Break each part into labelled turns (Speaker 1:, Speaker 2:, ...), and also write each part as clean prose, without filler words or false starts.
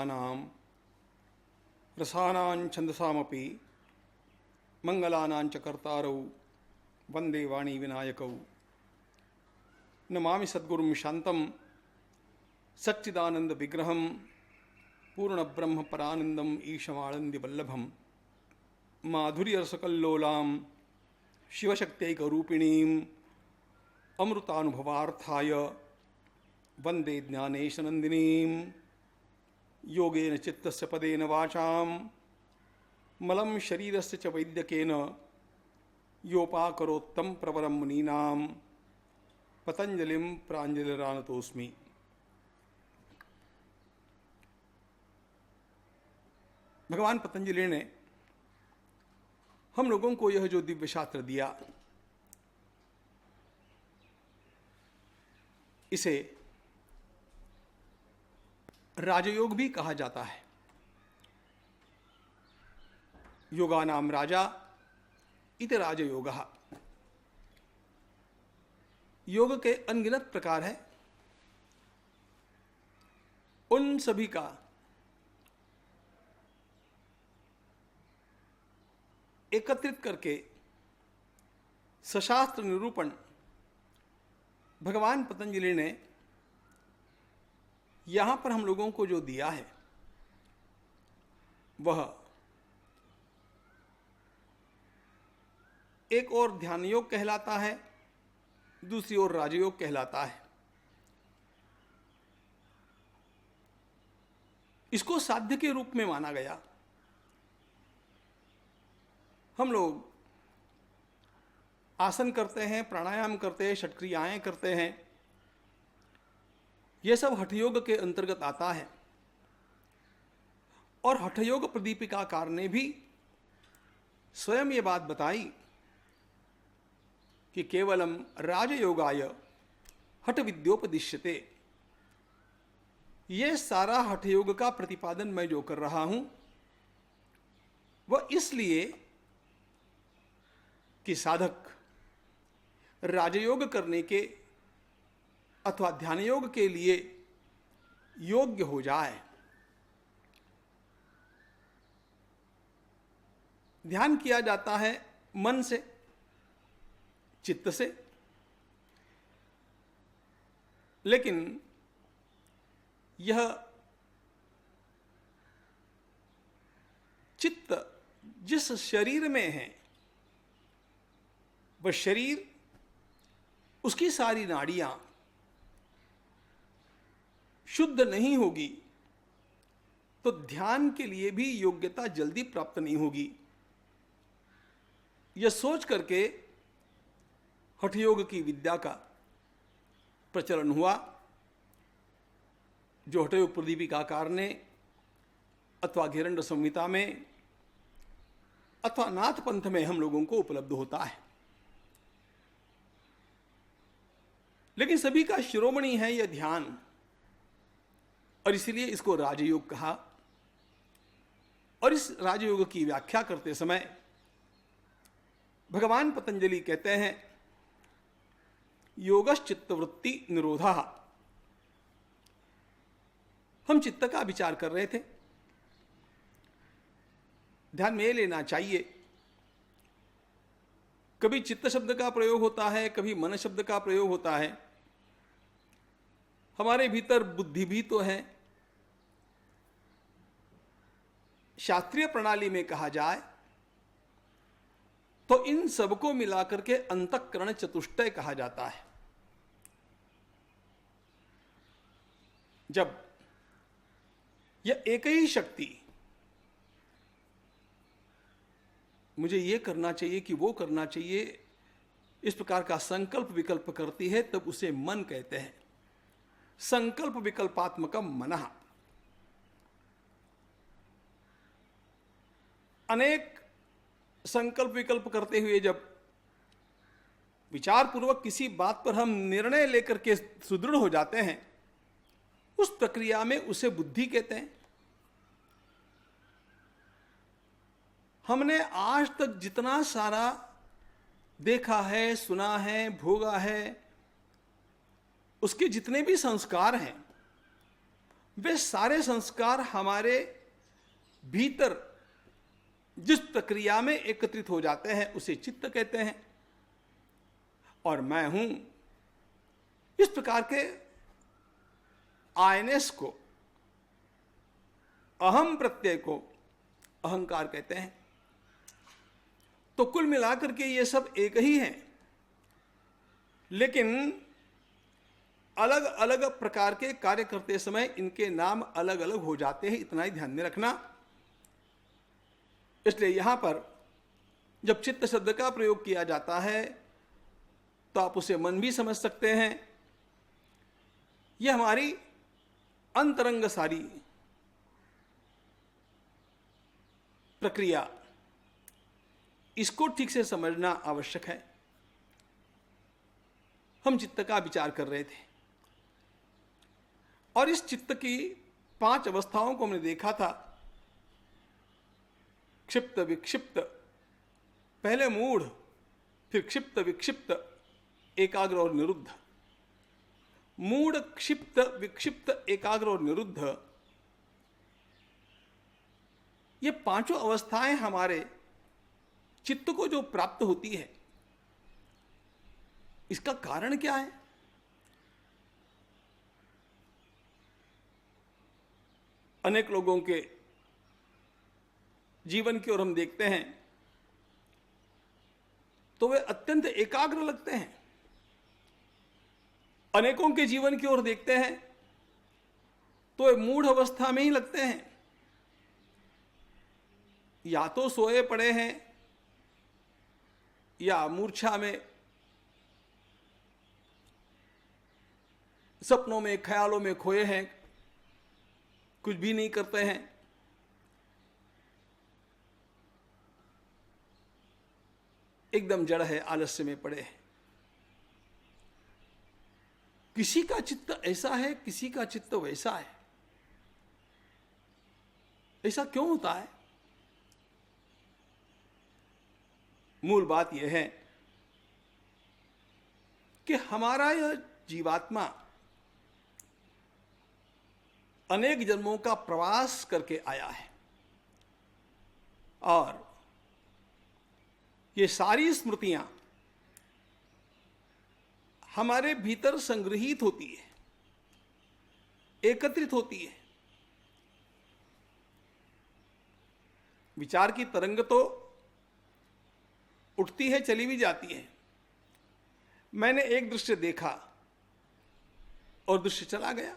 Speaker 1: वेदानां रसानां छन्दसामपि मंगलानां च कर्तारौ वंदे वाणी विनायकौ। नमामि सद्गुरुं शान्तं सच्चिदानंद विग्रहं पूर्ण ब्रह्म परानंदम ईशमानंद वल्लभम माधुर्य रसकल्लोलां शिवशक्त्यैकरूपिणीं अमृतानुभवार्थाय वंदे ज्ञानेशनंदिनीं। योगेन चित्तस्य पदेन वाचां मलं शरीरस्य च वैद्यकेन योपाकरोत्तं प्रवरं मुनीनां पतंजलिं प्राञ्जलिरानतोऽस्मि। भगवान पतंजलि ने हम लोगों को यह जो दिव्य शास्त्र दिया, इसे राजयोग भी कहा जाता है। योगानाम राजा इति राजयोगः। योग के अनगिनत प्रकार हैं। उन सभी का एकत्रित करके सशास्त्र निरूपण भगवान पतंजलि ने यहां पर हम लोगों को जो दिया है वह एक और ध्यान योग कहलाता है, दूसरी ओर राजयोग कहलाता है। इसको साध्य के रूप में माना गया। हम लोग आसन करते हैं, प्राणायाम करते हैं, षटक्रियाएं करते हैं, यह सब हठयोग के अंतर्गत आता है। और हठयोग प्रदीपिकाकार ने भी स्वयं ये बात बताई कि केवलम राजयोगाय हठ विद्योपदिश्यते। यह सारा हठयोग का प्रतिपादन मैं जो कर रहा हूं वह इसलिए कि साधक राजयोग करने के अथवा ध्यान योग के लिए योग्य हो जाए। ध्यान किया जाता है मन से, चित्त से, लेकिन यह चित्त जिस शरीर में है वह शरीर, उसकी सारी नाड़ियां शुद्ध नहीं होगी तो ध्यान के लिए भी योग्यता जल्दी प्राप्त नहीं होगी। यह सोच करके हठयोग की विद्या का प्रचलन हुआ, जो हठयोग प्रदीपिकाकार ने अथवा घेरंड संहिता में अथवा नाथ पंथ में हम लोगों को उपलब्ध होता है। लेकिन सभी का शिरोमणि है यह ध्यान, और इसलिए इसको राजयोग कहा। और इस राजयोग की व्याख्या करते समय भगवान पतंजलि कहते हैं योगश्चित्तवृत्ति निरोधः। हम चित्त का विचार कर रहे थे। ध्यान में लेना चाहिए, कभी चित्त शब्द का प्रयोग होता है, कभी मन शब्द का प्रयोग होता है। हमारे भीतर बुद्धि भी तो है। शास्त्रीय प्रणाली में कहा जाए तो इन सबको मिलाकर के अंतःकरण चतुष्टय कहा जाता है। जब यह एक ही शक्ति मुझे ये करना चाहिए कि वो करना चाहिए, इस प्रकार का संकल्प विकल्प करती है, तब उसे मन कहते हैं। संकल्प विकल्पात्मकम मनः। अनेक संकल्प विकल्प करते हुए जब विचार पूर्वक किसी बात पर हम निर्णय लेकर के सुदृढ़ हो जाते हैं, उस प्रक्रिया में उसे बुद्धि कहते हैं। हमने आज तक जितना सारा देखा है, सुना है, भोगा है, उसके जितने भी संस्कार हैं वे सारे संस्कार हमारे भीतर जिस प्रक्रिया में एकत्रित हो जाते हैं उसे चित्त कहते हैं। और मैं हूं, इस प्रकार के आयनेस को, अहम प्रत्यय को अहंकार कहते हैं। तो कुल मिलाकर के ये सब एक ही हैं, लेकिन अलग अलग प्रकार के कार्य करते समय इनके नाम अलग अलग हो जाते हैं, इतना ही ध्यान में रखना। इसलिए यहां पर जब चित्त शब्द का प्रयोग किया जाता है तो आप उसे मन भी समझ सकते हैं। यह हमारी अंतरंग सारी प्रक्रिया, इसको ठीक से समझना आवश्यक है। हम चित्त का विचार कर रहे थे और इस चित्त की 5 अवस्थाओं को हमने देखा था। क्षिप्त विक्षिप्त, पहले मूढ़, फिर क्षिप्त विक्षिप्त, एकाग्र और निरुद्ध। मूढ़, क्षिप्त, विक्षिप्त, एकाग्र और निरुद्ध, ये 5 अवस्थाएं हमारे चित्त को जो प्राप्त होती है, इसका कारण क्या है? अनेक लोगों के जीवन की ओर हम देखते हैं तो वे अत्यंत एकाग्र लगते हैं। अनेकों के जीवन की ओर देखते हैं तो वे मूढ़ अवस्था में ही लगते हैं, या तो सोए पड़े हैं या मूर्छा में, सपनों में, ख्यालों में खोए हैं, कुछ भी नहीं करते हैं। एकदम जड़ है, आलस्य में पड़े हैं। किसी का चित्त ऐसा है, किसी का चित्त वैसा है। ऐसा क्यों होता है? मूल बात यह है कि हमारा यह जीवात्मा अनेक जन्मों का प्रवास करके आया है और ये सारी स्मृतियां हमारे भीतर संग्रहित होती है, एकत्रित होती है। विचार की तरंग तो उठती है, चली भी जाती है। मैंने एक दृश्य देखा और दृश्य चला गया।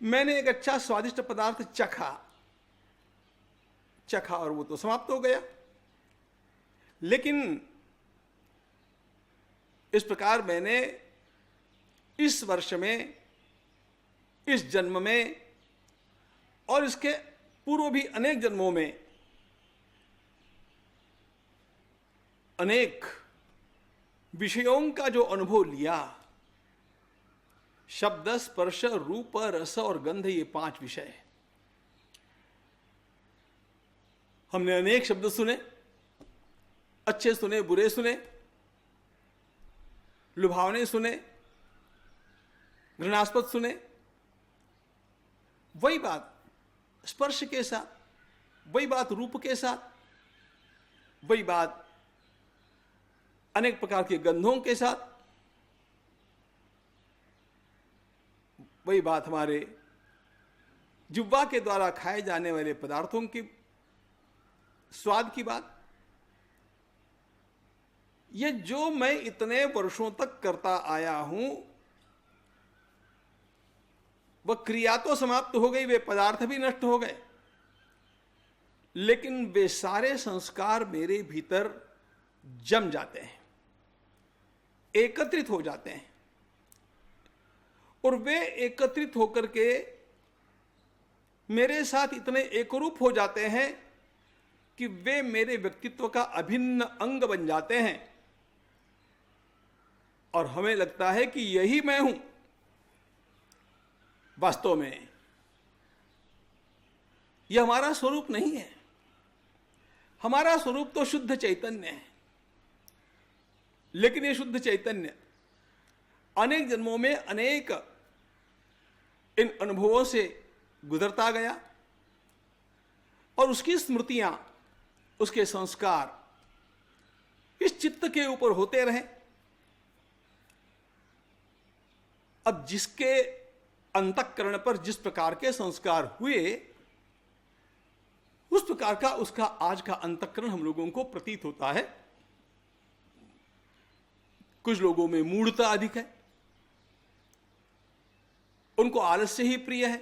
Speaker 1: मैंने एक अच्छा स्वादिष्ट पदार्थ चखा और वो तो समाप्त हो गया। लेकिन इस प्रकार मैंने इस वर्ष में, इस जन्म में और इसके पूर्व भी अनेक जन्मों में अनेक विषयों का जो अनुभव लिया, शब्द, स्पर्श, रूप, रस और गंध, ये 5 विषय। हमने अनेक शब्द सुने, अच्छे सुने, बुरे सुने, लुभावने सुने, घृणास्पद सुने। वही बात स्पर्श के साथ, वही बात रूप के साथ, वही बात अनेक प्रकार के गंधों के साथ, वही बात हमारे जिह्वा के द्वारा खाए जाने वाले पदार्थों की स्वाद की बात। ये जो मैं इतने वर्षों तक करता आया हूं, वह क्रिया तो समाप्त हो गई, वे पदार्थ भी नष्ट हो गए, लेकिन वे सारे संस्कार मेरे भीतर जम जाते हैं, एकत्रित हो जाते हैं। और वे एकत्रित होकर के मेरे साथ इतने एकरूप हो जाते हैं कि वे मेरे व्यक्तित्व का अभिन्न अंग बन जाते हैं और हमें लगता है कि यही मैं हूं। वास्तव में यह हमारा स्वरूप नहीं है। हमारा स्वरूप तो शुद्ध चैतन्य है, लेकिन यह शुद्ध चैतन्य अनेक जन्मों में अनेक इन अनुभवों से गुजरता गया और उसकी स्मृतियां, उसके संस्कार इस चित्त के ऊपर होते रहे। अब जिसके अंतःकरण पर जिस प्रकार के संस्कार हुए, उस प्रकार का उसका आज का अंतःकरण हम लोगों को प्रतीत होता है। कुछ लोगों में मूढ़ता अधिक है, उनको आलस्य ही प्रिय है,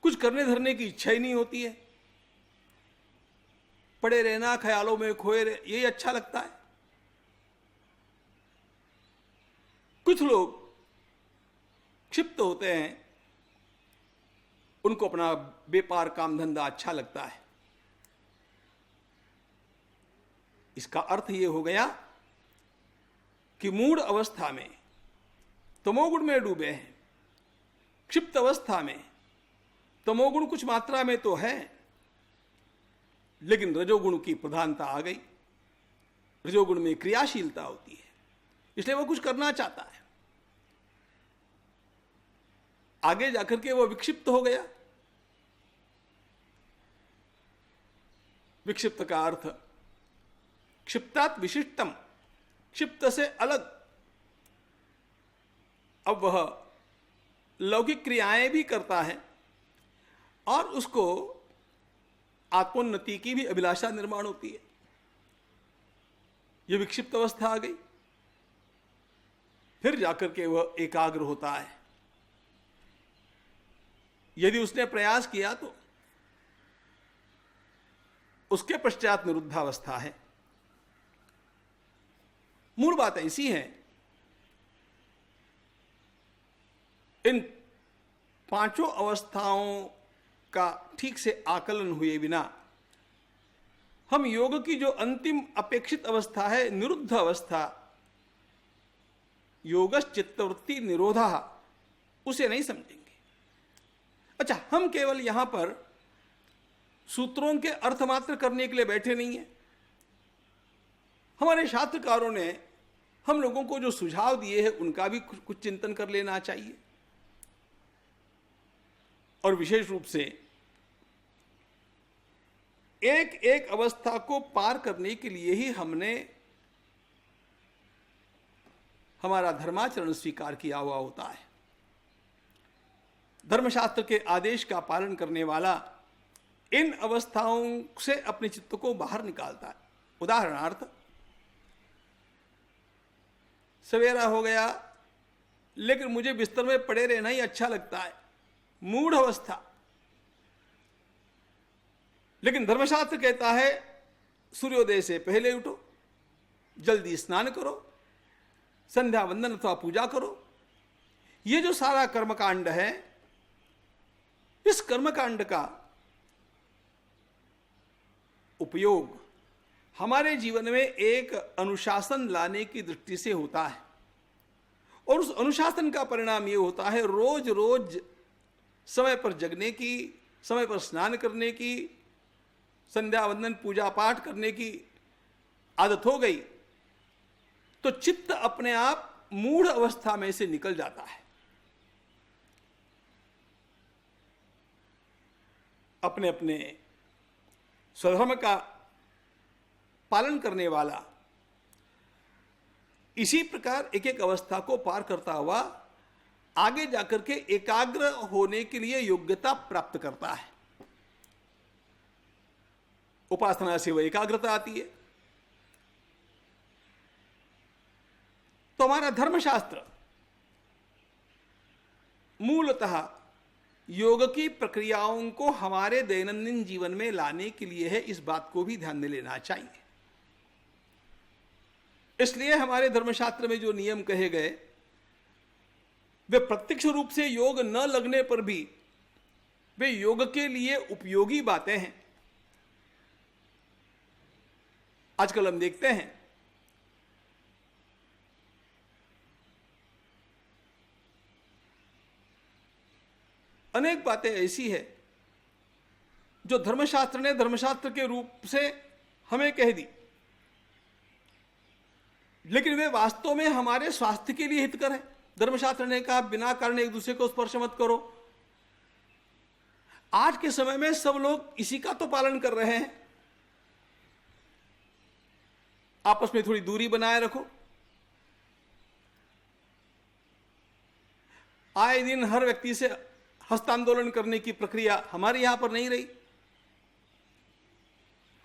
Speaker 1: कुछ करने धरने की इच्छा ही नहीं होती है, पड़े रहना, ख्यालों में खोए यही अच्छा लगता है। कुछ लोग क्षिप्त होते हैं, उनको अपना व्यापार काम धंधा अच्छा लगता है। इसका अर्थ यह हो गया कि मूढ़ अवस्था में तमोगुण में डूबे हैं, क्षिप्त अवस्था में तमोगुण कुछ मात्रा में तो है, लेकिन रजोगुण की प्रधानता आ गई। रजोगुण में क्रियाशीलता होती है, इसलिए वो कुछ करना चाहता है। आगे जाकर के वो विक्षिप्त हो गया। विक्षिप्त का अर्थ क्षिप्तात् विशिष्टम, क्षिप्त से अलग। अब वह लौकिक क्रियाएं भी करता है और उसको आत्मोन्नति की भी अभिलाषा निर्माण होती है। यह विक्षिप्त अवस्था आ गई। फिर जाकर के वह एकाग्र होता है। यदि उसने प्रयास किया तो उसके पश्चात निरुद्धावस्था है। मूल बात ऐसी है, इन पांचों अवस्थाओं का ठीक से आकलन हुए बिना हम योग की जो अंतिम अपेक्षित अवस्था है, निरुद्ध अवस्था, योगश्चित्तवृत्ति निरोधा, उसे नहीं समझेंगे। अच्छा, हम केवल यहां पर सूत्रों के अर्थ मात्र करने के लिए बैठे नहीं हैं। हमारे शास्त्रकारों ने हम लोगों को जो सुझाव दिए हैं उनका भी कुछ चिंतन कर लेना चाहिए। और विशेष रूप से एक एक अवस्था को पार करने के लिए ही हमने हमारा धर्माचरण स्वीकार किया हुआ होता है। धर्मशास्त्र के आदेश का पालन करने वाला इन अवस्थाओं से अपने चित्त को बाहर निकालता है। उदाहरणार्थ, सवेरा हो गया लेकिन मुझे बिस्तर में पड़े रहना ही अच्छा लगता है, मूढ़ अवस्था। लेकिन धर्मशास्त्र कहता है सूर्योदय से पहले उठो, जल्दी स्नान करो, संध्या वंदन अथवा पूजा करो। ये जो सारा कर्मकांड है, इस कर्मकांड का उपयोग हमारे जीवन में एक अनुशासन लाने की दृष्टि से होता है। और उस अनुशासन का परिणाम ये होता है, रोज रोज समय पर जगने की, समय पर स्नान करने की, संध्या वंदन पूजा पाठ करने की आदत हो गई तो चित्त अपने आप मूढ़ अवस्था में से निकल जाता है। अपने अपने स्वधर्म का पालन करने वाला इसी प्रकार एक एक अवस्था को पार करता हुआ आगे जाकर के एकाग्र होने के लिए योग्यता प्राप्त करता है। उपासना से वह एकाग्रता आती है। तो हमारा धर्मशास्त्र मूलतः योग की प्रक्रियाओं को हमारे दैनंदिन जीवन में लाने के लिए है, इस बात को भी ध्यान में लेना चाहिए। इसलिए हमारे धर्मशास्त्र में जो नियम कहे गए वे प्रत्यक्ष रूप से योग न लगने पर भी वे योग के लिए उपयोगी बातें हैं। आजकल हम देखते हैं अनेक बातें ऐसी है जो धर्मशास्त्र ने धर्मशास्त्र के रूप से हमें कह दी, लेकिन वे वास्तव में हमारे स्वास्थ्य के लिए हितकर है। धर्मशास्त्र ने कहा बिना कारण एक दूसरे को स्पर्श मत करो। आज के समय में सब लोग इसी का तो पालन कर रहे हैं। आपस में थोड़ी दूरी बनाए रखो। आए दिन हर व्यक्ति से हस्तांदोलन करने की प्रक्रिया हमारे यहां पर नहीं रही।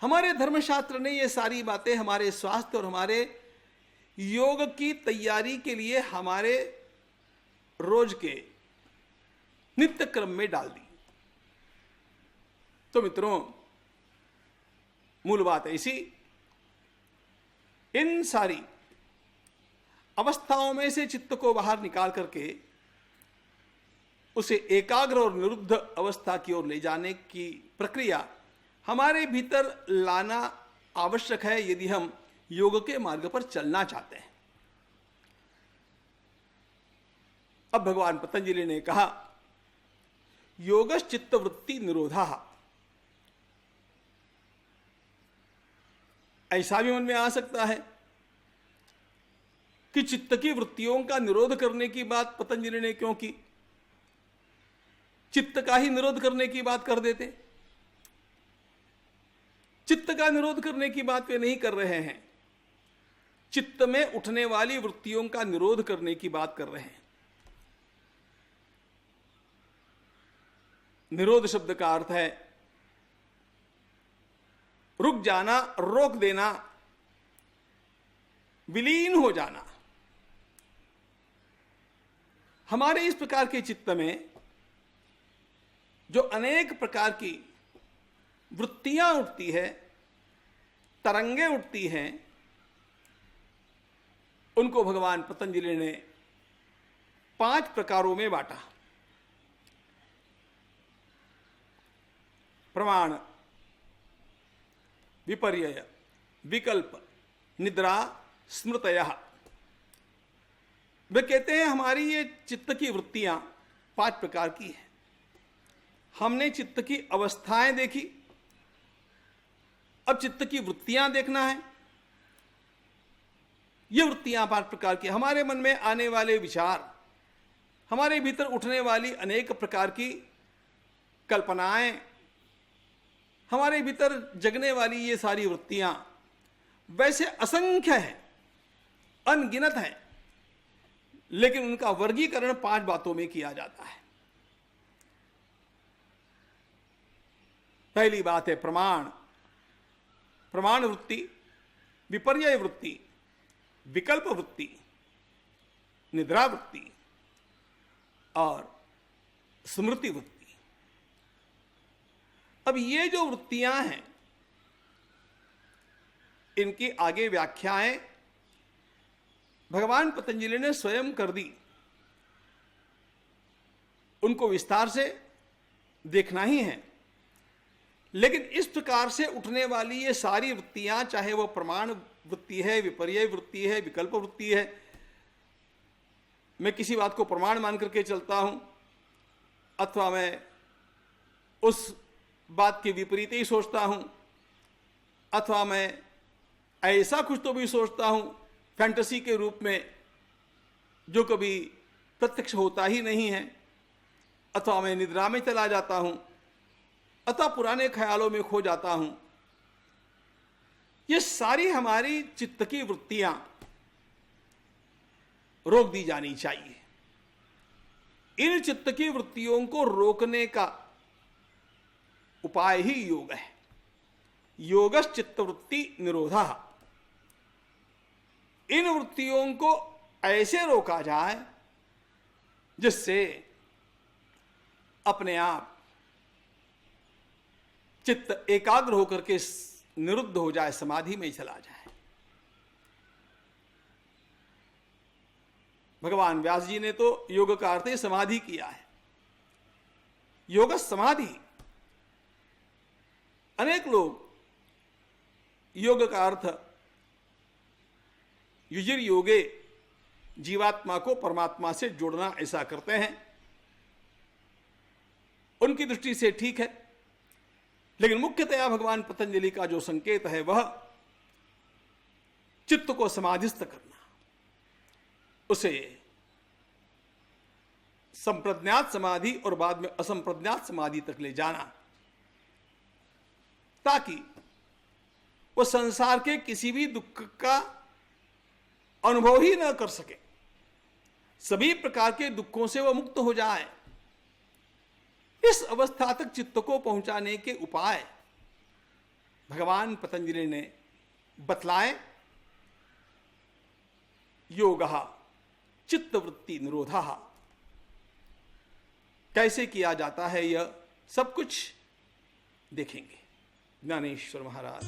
Speaker 1: हमारे धर्मशास्त्र ने ये सारी बातें हमारे स्वास्थ्य और हमारे योग की तैयारी के लिए हमारे रोज के नित्य क्रम में डाल दी। तो मित्रों, मूल बात ऐसी, इन सारी अवस्थाओं में से चित्त को बाहर निकाल करके उसे एकाग्र और निरुद्ध अवस्था की ओर ले जाने की प्रक्रिया हमारे भीतर लाना आवश्यक है यदि हम योग के मार्ग पर चलना चाहते हैं। अब भगवान पतंजलि ने कहा योगश्चित्त वृत्ति निरोधा। ऐसा भी मन में आ सकता है कि चित्त की वृत्तियों का निरोध करने की बात पतंजलि ने क्यों की, चित्त का ही निरोध करने की बात कर देते। चित्त का निरोध करने की बात वे नहीं कर रहे हैं, चित्त में उठने वाली वृत्तियों का निरोध करने की बात कर रहे हैं। निरोध शब्द का अर्थ है रुक जाना, रोक देना, विलीन हो जाना। हमारे इस प्रकार के चित्त में जो अनेक प्रकार की वृत्तियां उठती है, तरंगे उठती हैं, उनको भगवान पतंजलि ने 5 प्रकारों में बांटा। प्रमाण, विपर्यय, विकल्प, निद्रा, स्मृतयः। वे कहते हैं हमारी ये चित्त की वृत्तियां 5 प्रकार की हैं। हमने चित्त की अवस्थाएं देखी, अब चित्त की वृत्तियां देखना है। ये वृत्तियां 5 प्रकार की। हमारे मन में आने वाले विचार, हमारे भीतर उठने वाली अनेक प्रकार की कल्पनाएं, हमारे भीतर जगने वाली ये सारी वृत्तियां वैसे असंख्य हैं, अनगिनत हैं, लेकिन उनका वर्गीकरण 5 बातों में किया जाता है। पहली बात है प्रमाण, प्रमाण वृत्ति, विपर्यय वृत्ति, विकल्प वृत्ति, निद्रा वृत्ति और स्मृति वृत्ति। अब ये जो वृत्तियां हैं, इनकी आगे व्याख्याएं भगवान पतंजलि ने स्वयं कर दी। उनको विस्तार से देखना ही है। लेकिन इस प्रकार से उठने वाली ये सारी वृत्तियां, चाहे वो प्रमाण वृत्ति है, विपर्यय वृत्ति है, विकल्प वृत्ति है, मैं किसी बात को प्रमाण मान करके चलता हूं अथवा मैं उस बात के विपरीत ही सोचता हूं, अथवा मैं ऐसा कुछ तो भी सोचता हूं फैंटेसी के रूप में जो कभी प्रत्यक्ष होता ही नहीं है, अथवा मैं निद्रा में चला जाता हूं, अथवा पुराने ख्यालों में खो जाता हूं। ये सारी हमारी चित्त की वृत्तियां रोक दी जानी चाहिए। इन चित्त की वृत्तियों को रोकने का उपाय ही योग है। योगश्चित्त वृत्ति निरोधा। इन वृत्तियों को ऐसे रोका जाए जिससे अपने आप चित्त एकाग्र होकर के निरुद्ध हो जाए, समाधि में चला जाए। भगवान व्यास जी ने तो योग का अर्थ समाधि किया है। योग समाधि। अनेक लोग योग का अर्थ युजिर योगे, जीवात्मा को परमात्मा से जोड़ना, ऐसा करते हैं। उनकी दृष्टि से ठीक है, लेकिन मुख्यतया भगवान पतंजलि का जो संकेत है वह चित्त को समाधिस्थ करना, उसे संप्रज्ञात समाधि और बाद में असंप्रज्ञात समाधि तक ले जाना, ताकि वो संसार के किसी भी दुख का अनुभव ही न कर सके, सभी प्रकार के दुखों से वो मुक्त हो जाए। इस अवस्था तक चित्त को पहुंचाने के उपाय भगवान पतंजलि ने बतलाए। योगः चित्तवृत्ति निरोधः, कैसे किया जाता है यह सब कुछ देखेंगे। ज्ञानेश्वर महाराज।